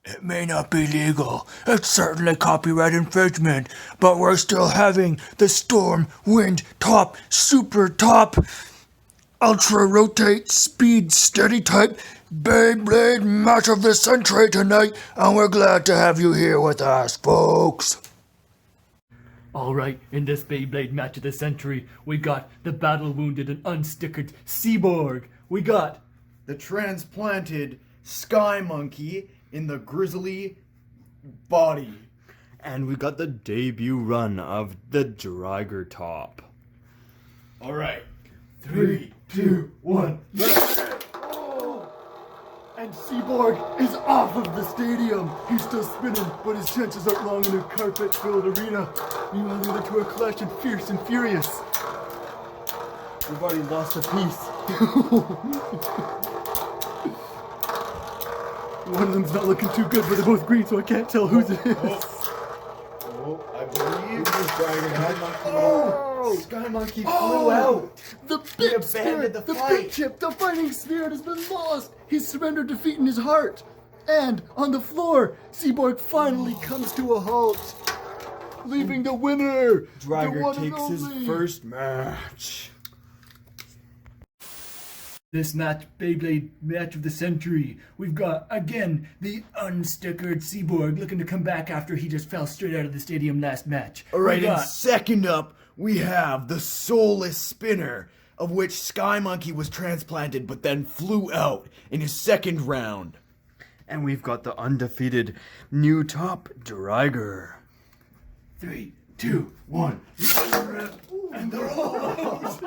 It may not be legal, it's certainly copyright infringement, but we're still having the Storm, Wind, Top, Super Top, Ultra Rotate, Speed, Steady Type, Beyblade Match of the Century tonight, and we're glad to have you here with us, folks. Alright, in this Beyblade Match of the Century, we got the battle-wounded and unstickered Seaborg. We got the transplanted Sky Monkey in the grizzly body. And we got the debut run of the Driger Top. Alright. 3, 2, 1. And Seaborg is off of the stadium. He's still spinning, but his chances aren't long in a carpet-filled arena. Meanwhile, the other two are clashing fierce and furious. We've already lost a piece. One of them's not looking too good, but they're both green, so I can't tell whose it is. I believe Sky Monkey flew out. The big abandoned spirit, the the fight. big chip, the fighting spirit has been lost. He's surrendered defeat in his heart. And on the floor, Seaborg finally comes to a halt, leaving the winner. the Driger one and takes his only. first match. This match, Beyblade Match of the Century, we've got, again, the unstickered Seaborg looking to come back after he just fell straight out of the stadium last match. Alright, We and got second up, we have the soulless spinner, of which Sky Monkey was transplanted but then flew out in his second round. And we've got the undefeated new top Driger. 3, 2, 1. And they're all out.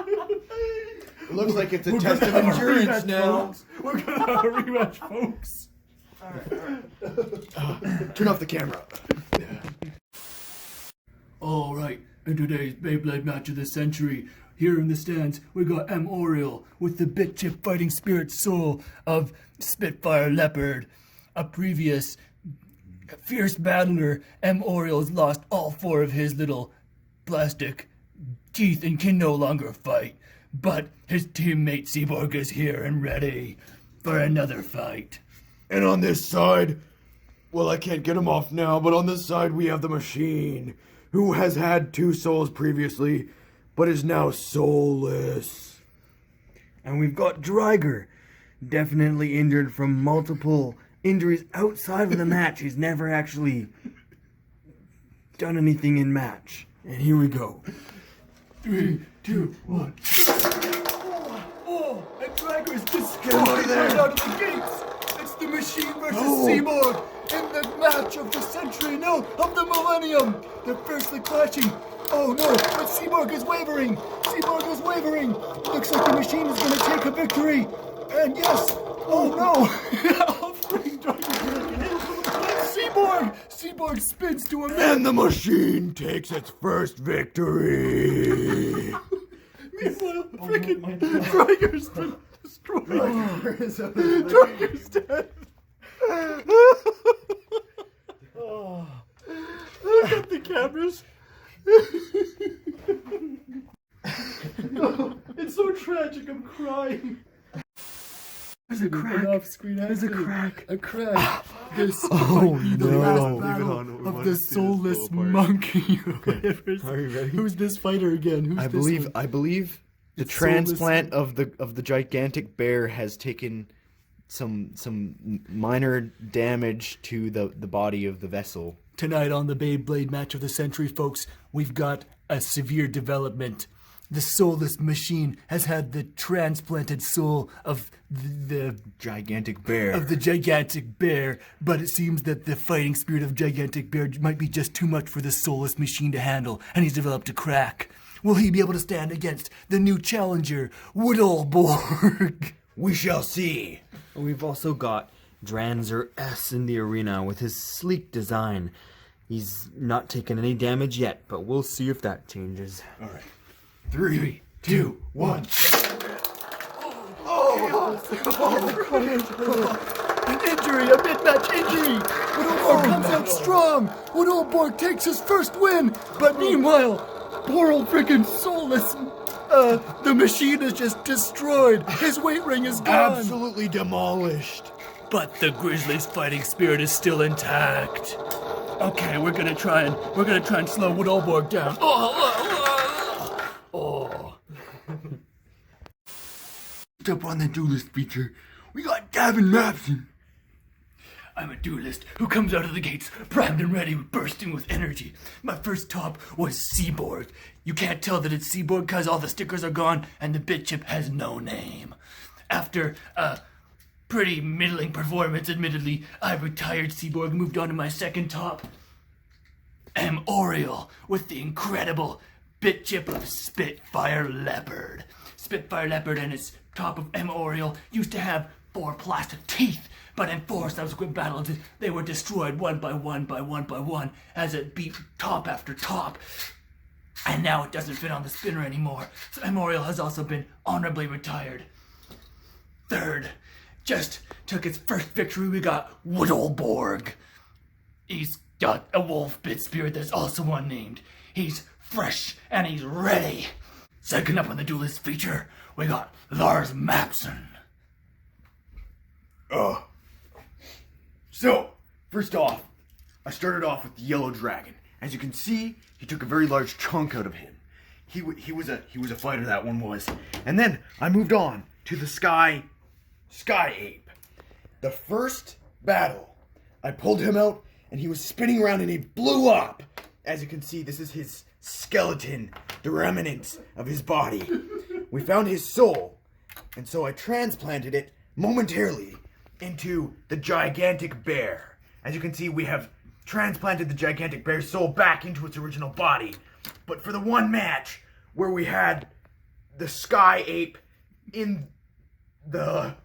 It looks like it's a test of endurance now. We're gonna have a rematch, folks. Turn off the camera. Alright, in today's Beyblade Match of the Century, here in the stands, we got M. Oriole with the bit chip fighting spirit soul of Spitfire Leopard. A previous fierce battler, M. Oriole's lost all 4 of his little plastic teeth and can no longer fight. But his teammate Seaborg is here and ready for another fight. And on this side, well, I can't get him off now, but on this side we have the Machine, who has had 2 souls previously, but is now soulless. And we've got Driger, definitely injured from multiple injuries outside of the match. He's never actually done anything in match. And here we go. 3, 2, 1. Oh, and Driger's just Get him out of there. right out of the gates. It's the Machine versus Seaborg in the match of the century, no, of the millennium. They're fiercely clashing. Oh no, but Seaborg is wavering. Seaborg is wavering. Looks like the Machine is going to take a victory. And yes, oh no. Seaborg spins to a man. And the Machine takes its first victory. Meanwhile, freaking Driger's been destroyed. Driger's dead. Look at the cameras. Oh, it's so tragic, I'm crying. There's a crack. There's a crack. A crack. This Oh, might be the no. last Leave it battle on. We of want the to see this soulless fall apart. monkey. Whatever. Are you ready? Who's this fighter again? Who's I this believe one? the It's transplant of the gigantic bear has taken some minor damage to the body of the vessel. Tonight on the Beyblade Match of the Century, folks, we've got a severe development. The soulless Machine has had the transplanted soul of the Gigantic bear. gigantic bear, but it seems that the fighting spirit of gigantic bear might be just too much for the soulless Machine to handle, and he's developed a crack. Will he be able to stand against the new challenger, Woodleborg? We shall see. We've also got Dranzer S in the arena with his sleek design. He's not taken any damage yet, but we'll see if that changes. All right. 3, 2, 1. An injury, a mid-match injury. Woodleborg comes out strong. Woodleborg takes his first win, but meanwhile, poor old freaking soulless. The Machine is just destroyed. His weight ring is gone. Absolutely demolished. but the Grizzly's fighting spirit is still intact. Okay, we're gonna try and slow Woodallborg down. Up on the Duelist feature, we got Gavin Mapson. I'm a duelist who comes out of the gates primed and ready, bursting with energy. My first top was Seaborg. You can't tell that it's Seaborg because all the stickers are gone and the bit chip has no name. After a pretty middling performance, admittedly, I retired Seaborg and moved on to my second top, M. Oriole, with the incredible bit chip of Spitfire Leopard. Spitfire Leopard and its top of M. Oriole used to have 4 plastic teeth, but in 4 subsequent battles, they were destroyed one by one as it beat top after top. And now it doesn't fit on the spinner anymore, so M. Oriole has also been honorably retired. Third, just took its first victory, we got Woodallborg. He's got a wolf bit spirit that's also unnamed. He's fresh and he's ready. Second up on the Duelist feature, we got Lars Mapson. So, first off, I started off with the Yellow Dragon. As you can see, he took a very large chunk out of him. He was a fighter, that one was. And then I moved on to the Sky Ape. The first battle, I pulled him out and he was spinning around and he blew up. As you can see, this is his skeleton, the remnants of his body. We found his soul, and so I transplanted it momentarily into the gigantic bear. As you can see, we have transplanted the gigantic bear's soul back into its original body. But for the one match where we had the Sky Ape in the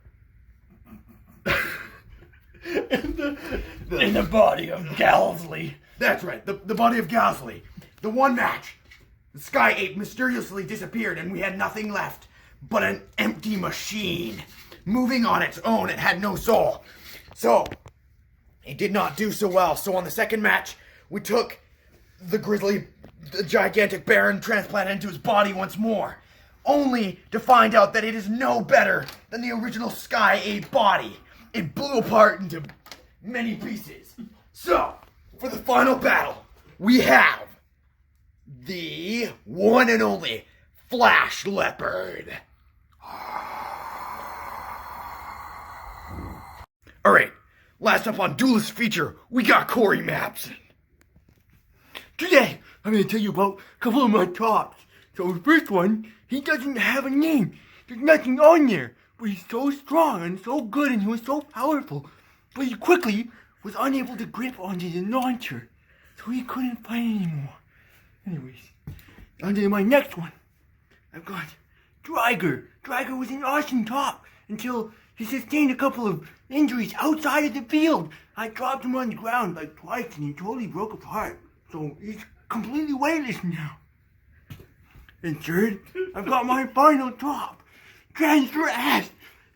in the body of Galsley. That's right, the body of Galsley. The one match, the Sky Ape mysteriously disappeared and we had nothing left but an empty machine. Moving on its own, it had no soul. So, it did not do so well. So on the second match, we took the gigantic bear and transplanted it into his body once more. Only to find out that it is no better than the original Sky Ape body. It blew apart into many pieces. So, for the final battle, we have the one and only Flash Leopard. Alright, last up on Duelist feature, we got Corey Mapson. Today, I'm going to tell you about a couple of my tops. So the first one, he doesn't have a name. There's nothing on there. But he's so strong and so good and he was so powerful. But he quickly was unable to grip onto the launcher. So he couldn't fight anymore. Anyways, on to my next one. I've got Driger. Driger was an awesome top until he sustained a couple of injuries outside of the field. I dropped him on the ground like twice and he totally broke apart. So he's completely weightless now. And third, I've got my final top. Transfer S.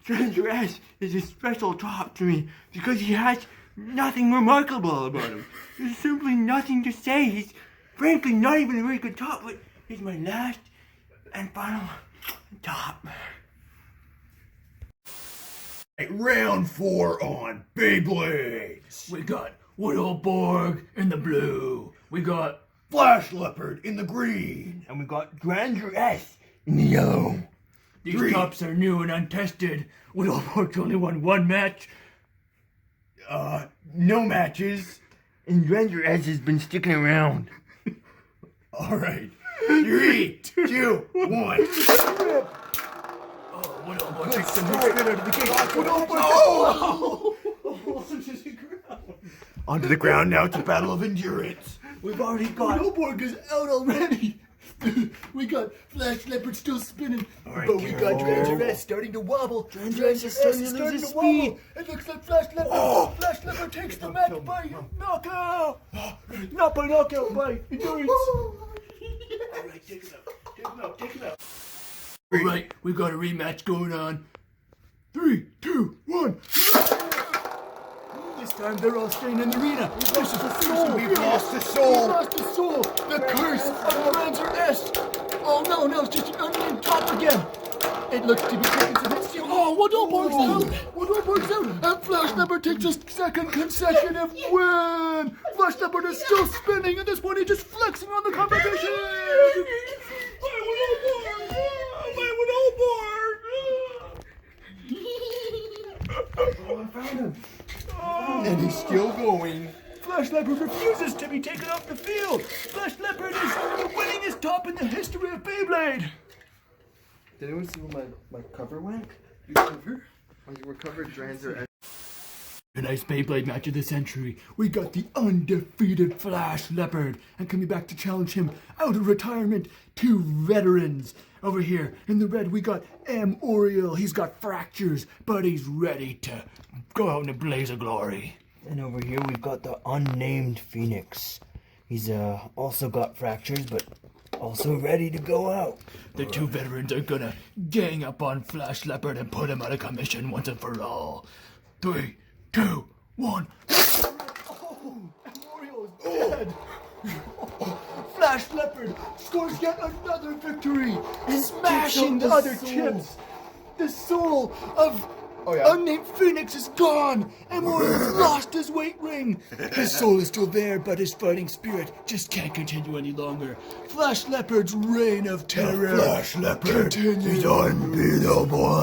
Transfer S is a special top to me because he has nothing remarkable about him. There's simply nothing to say. He's frankly not even a very good top, but he's my last and final top. Round 4 on Beyblades. We got Woodallborg in the blue. We got Flash Leopard in the green. And we got Grandeur S in the yellow. these Three. tops are new and untested. Woodallborg only won one match. No matches. And Grandeur S has been sticking around. Alright. 3, 2, 1. Woodallborg takes the most spin out of the gate. Onto the ground now. It's a battle of endurance. We've already got Woodallborg is out already. We got Flash Leopard still spinning, Alright, but we got Carol. Transer S starting to wobble. Transer S is starting to lose his speed. It looks like Flash Leopard. Flash Leopard takes the match by knockout. Not by knockout, by endurance. Alright, take it out. Alright, we've got a rematch going on. 3, 2, 1. This time they're all staying in the arena. This is a soul. We've lost the We soul. lost the soul. The curse of Transer S. Oh no, it's just an unnamed top again. It looks to be taking some hits. Oh, Woodleborg's out! Woodleborg's out! And Flash Leopard takes a second consecutive win! Flash Leopard is still spinning at this point. He's just flexing on the competition! And he's still going. Flash Leopard refuses to be taken off the field! Flash Leopard is the winningest top in the history of Beyblade! Did anyone see where my cover went? Your cover? My cover Dranzer. Tonight's Beyblade match of the century, we got the undefeated Flash Leopard, and coming back to challenge him out of retirement, two veterans. Over here in the red we got M. Oriole. He's got fractures, but he's ready to go out in a blaze of glory. And over here we've got the unnamed Phoenix. He's also got fractures, but also ready to go out. The two veterans are gonna gang up on Flash Leopard and put him out of commission once and for all. 3, 2, 1. Oh, Oriole's dead. Flash Leopard scores yet another victory, smashing the other chips. The soul of unnamed Phoenix is gone, and Oriole's lost his weight ring. His soul is still there, but his fighting spirit just can't continue any longer. Flash Leopard's reign of terror. Flash Leopard continues. is unbeatable.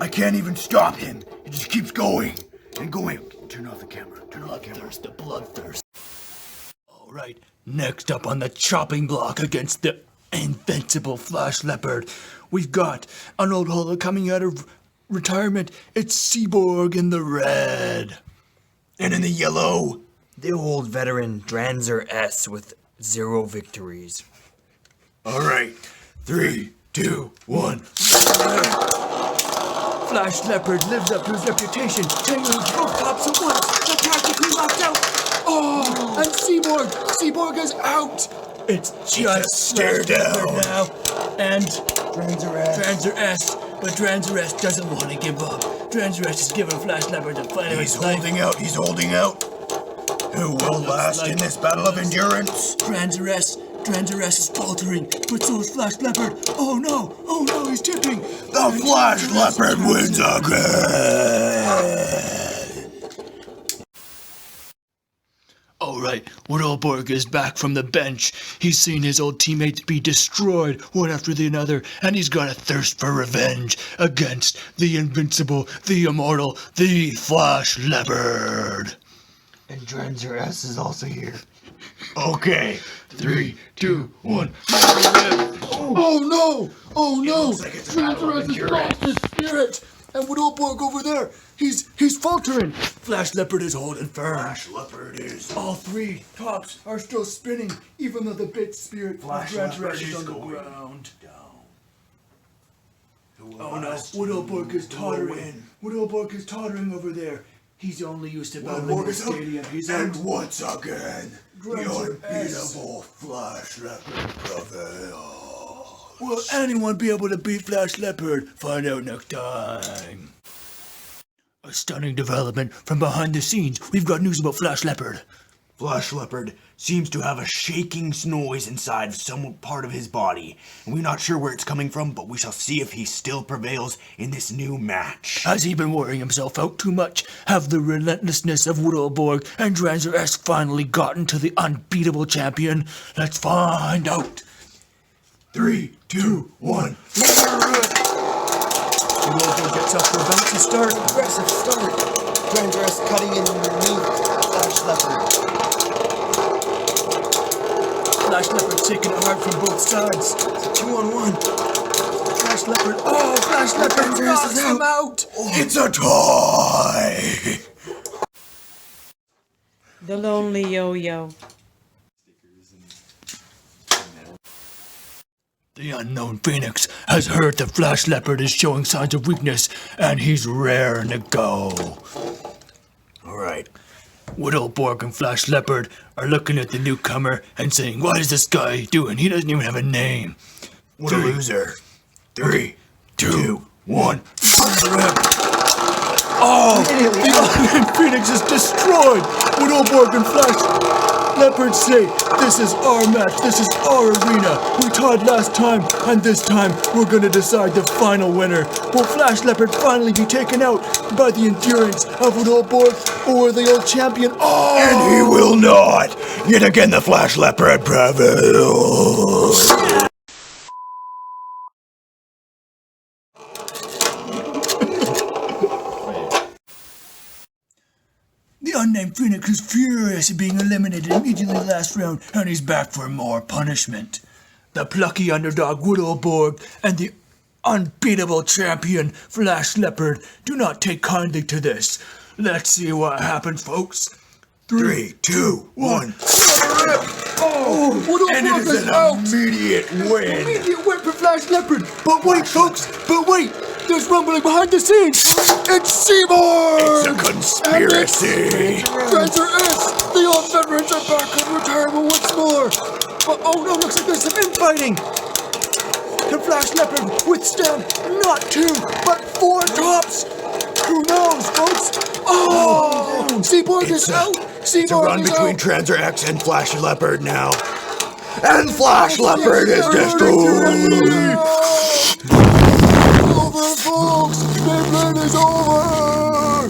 I can't even stop him. He just keeps going and going. Turn off the camera. Turn off the camera. The bloodthirst. All right, next up on the chopping block against the invincible Flash Leopard, we've got an old holo coming out of retirement. It's Seaborg in the red. And in the yellow, The old veteran Dranzer S with 0 victories. all right. 3, 2, 1. Flash Leopard lives up to his reputation, hanging on both tops at once, but tactically knocked out. Oh, and Seaborg is out. It's just stare Flash Leopard down. now, and Dranzer S. but Dranzer S doesn't want to give up. Dranzer S is giving Flash Leopard the fight of He's his life. holding out. He's holding out. Who will last in this battle of endurance? Dranzer S is faltering, but so is Flash Leopard. Oh no, he's tipping. The Flash Leopard wins again. Alright, Woodleborg is back from the bench. He's seen his old teammates be destroyed one after the other, and he's got a thirst for revenge against the invincible, the immortal, the Flash Leopard. And Dranzer S is also here. Okay. 3, 2, 1. Oh no! looks like it's a battle of Dranzer has lost his spirit! And Woodleborg over there, he's faltering. Flash Leopard is holding firm. Flash Leopard is. All three tops are still spinning, even though the bit spirit Flash of Dranzer Leopard is is on the going ground. down. Who will Oh no, last? Woodleborg is Who will tottering. win? Woodleborg is tottering over there. He's only used to battling Woodleborg in the is out. stadium. He's And out. once again, the Dranzer S. unbeatable Flash Leopard prevails. Will anyone be able to beat Flash Leopard? Find out next time. A stunning development from behind the scenes. We've got news about Flash Leopard. Flash Leopard seems to have a shaking noise inside some part of his body, and we're not sure where it's coming from, but we shall see if he still prevails in this new match. Has he been wearing himself out too much? Have the relentlessness of Woodleborg and Dranzer S finally gotten to the unbeatable champion? Let's find out. 3, 2, 1. Woodleborg gets up for a bouncy start. Aggressive start. Dranzer S cutting in underneath Flash Leopard. Flash Leopard taking it hard from both sides. It's a 2-on-1. Flash Leopard. Oh, Flash Leopard Dranzer S knocks is him out. It's a tie. The Lonely Yoyo. The unknown Phoenix has heard that Flash Leopard is showing signs of weakness, and he's raring to go. Alright, Woodleborg and Flash Leopard are looking at the newcomer and saying, what is this guy doing? He doesn't even have a name. What a loser. 3, 2, 1. Oh! The unnamed Phoenix is destroyed! Woodleborg and Flash Leopards say, this is our match, this is our arena. We tied last time, and this time we're gonna decide the final winner. Will Flash Leopard finally be taken out by the endurance of an old board or the old champion? Oh! And he will not! Yet again the Flash Leopard prevails! The unnamed Phoenix is furious at being eliminated immediately last round, and he's back for more punishment. The plucky underdog Woodleborg and the unbeatable champion Flash Leopard do not take kindly to this. Let's see what happens, folks. 3, 2, 1. Oh, And it is an immediate win! Immediate win for Flash Leopard. But wait, folks, there's rumbling behind the scenes. It's Seymour! It's a conspiracy! Treasure is! The old veterans are back in retirement once more! But oh no, looks like there's some infighting! Can Flash Leopard withstand not 2, but 4 tops? Who knows, folks? Oh! Seaborg is out! It's a Seaborg run is between out! Transer X and Flash Leopard now. And Flash Leopard is destroyed! Over, folks! Beyblade is over!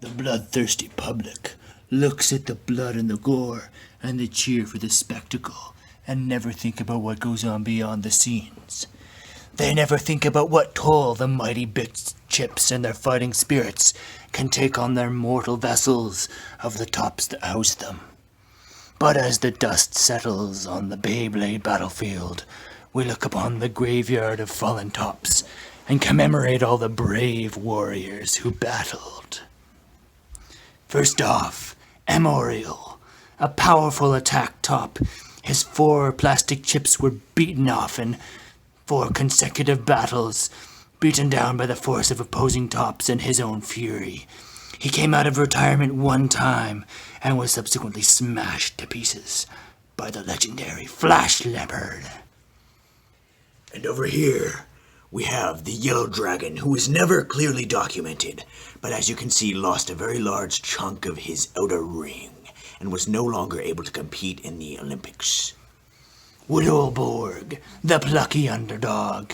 The bloodthirsty public looks at the blood and the gore and they cheer for the spectacle and never think about what goes on beyond the scenes. They never think about what toll the mighty bit chips and their fighting spirits can take on their mortal vessels of the tops that house them. But as the dust settles on the Beyblade battlefield, we look upon the graveyard of fallen tops and commemorate all the brave warriors who battled. First off, Emorial, a powerful attack top. His 4 plastic chips were beaten off in 4 consecutive battles, beaten down by the force of opposing tops and his own fury. He came out of retirement one time and was subsequently smashed to pieces by the legendary Flash Leopard. And over here, we have the Yellow Dragon, who was never clearly documented, but as you can see, lost a very large chunk of his outer ring, and was no longer able to compete in the Olympics. Woodleborg, the plucky underdog.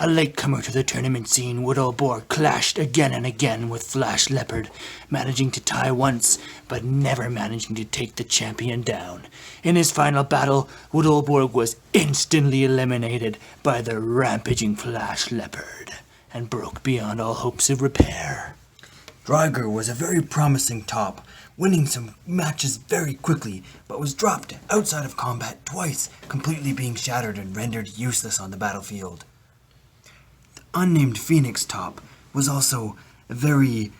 A latecomer to the tournament scene, Woodleborg clashed again and again with Flash Leopard, managing to tie once, but never managing to take the champion down. In his final battle, Woodleborg was instantly eliminated by the rampaging Flash Leopard, and broke beyond all hopes of repair. Dreiger was a very promising top, winning some matches very quickly, but was dropped outside of combat twice, completely being shattered and rendered useless on the battlefield. The unnamed Phoenix top was also a very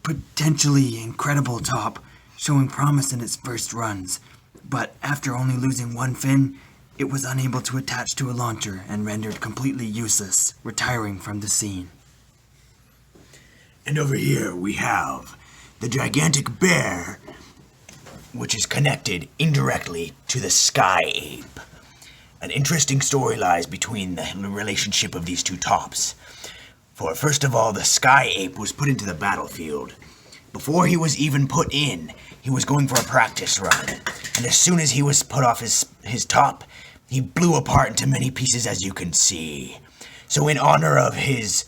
potentially incredible top, showing promise in its first runs, but after only losing 1 fin, it was unable to attach to a launcher and rendered completely useless, retiring from the scene. And over here we have the gigantic bear, which is connected indirectly to the Sky Ape. An interesting story lies between the relationship of these 2 tops. For first of all, the Sky Ape was put into the battlefield. Before he was even put in, he was going for a practice run. And as soon as he was put off his top, he blew apart into many pieces, as you can see. So in honor of his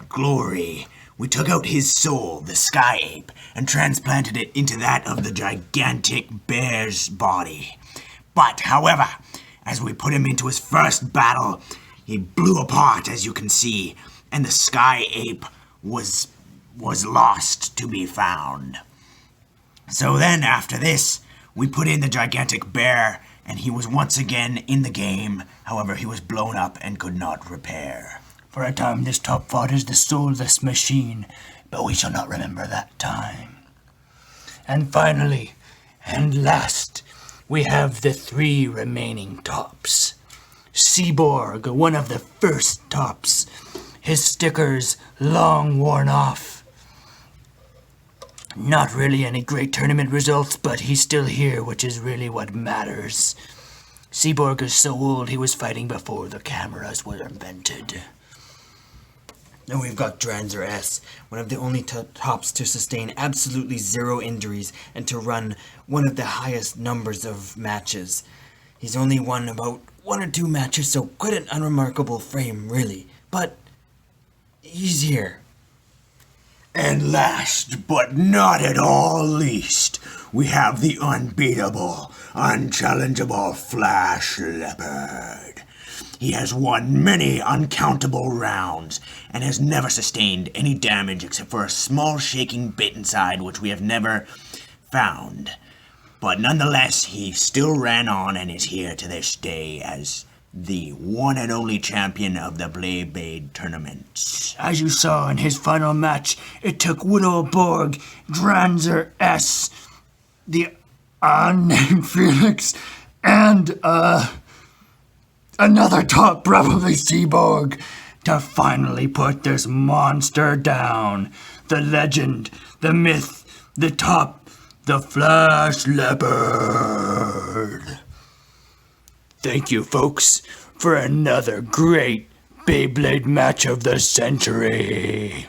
glory, we took out his soul, the Sky Ape, and transplanted it into that of the gigantic bear's body. But, however, as we put him into his first battle, he blew apart, as you can see, and the Sky Ape was lost to be found. So then, after this, we put in the gigantic bear, and he was once again in the game. However, he was blown up and could not repair. For a time this top fought as the soulless machine, but we shall not remember that time. And finally, and last, we have the 3 remaining tops. Seaborg, one of the first tops, his stickers long worn off. Not really any great tournament results, but he's still here, which is really what matters. Seaborg is so old he was fighting before the cameras were invented. And we've got Dranzer S, one of the only tops to sustain absolutely 0 injuries and to run one of the highest numbers of matches. He's only won about 1 or 2 matches, so quite an unremarkable frame, really. But he's here. And last but not at all least, we have the unbeatable, unchallengeable Flash Leopard. He has won many uncountable rounds and has never sustained any damage except for a small shaking bit inside which we have never found. But nonetheless, he still ran on and is here to this day as the one and only champion of the Beyblade tournaments. As you saw in his final match, it took Widowborg, Dranzer S, the unnamed Felix, and another top, probably Seaborg, to finally put this monster down. The legend, the myth, the top, the Flash Leopard. Thank you, folks, for another great Beyblade match of the century.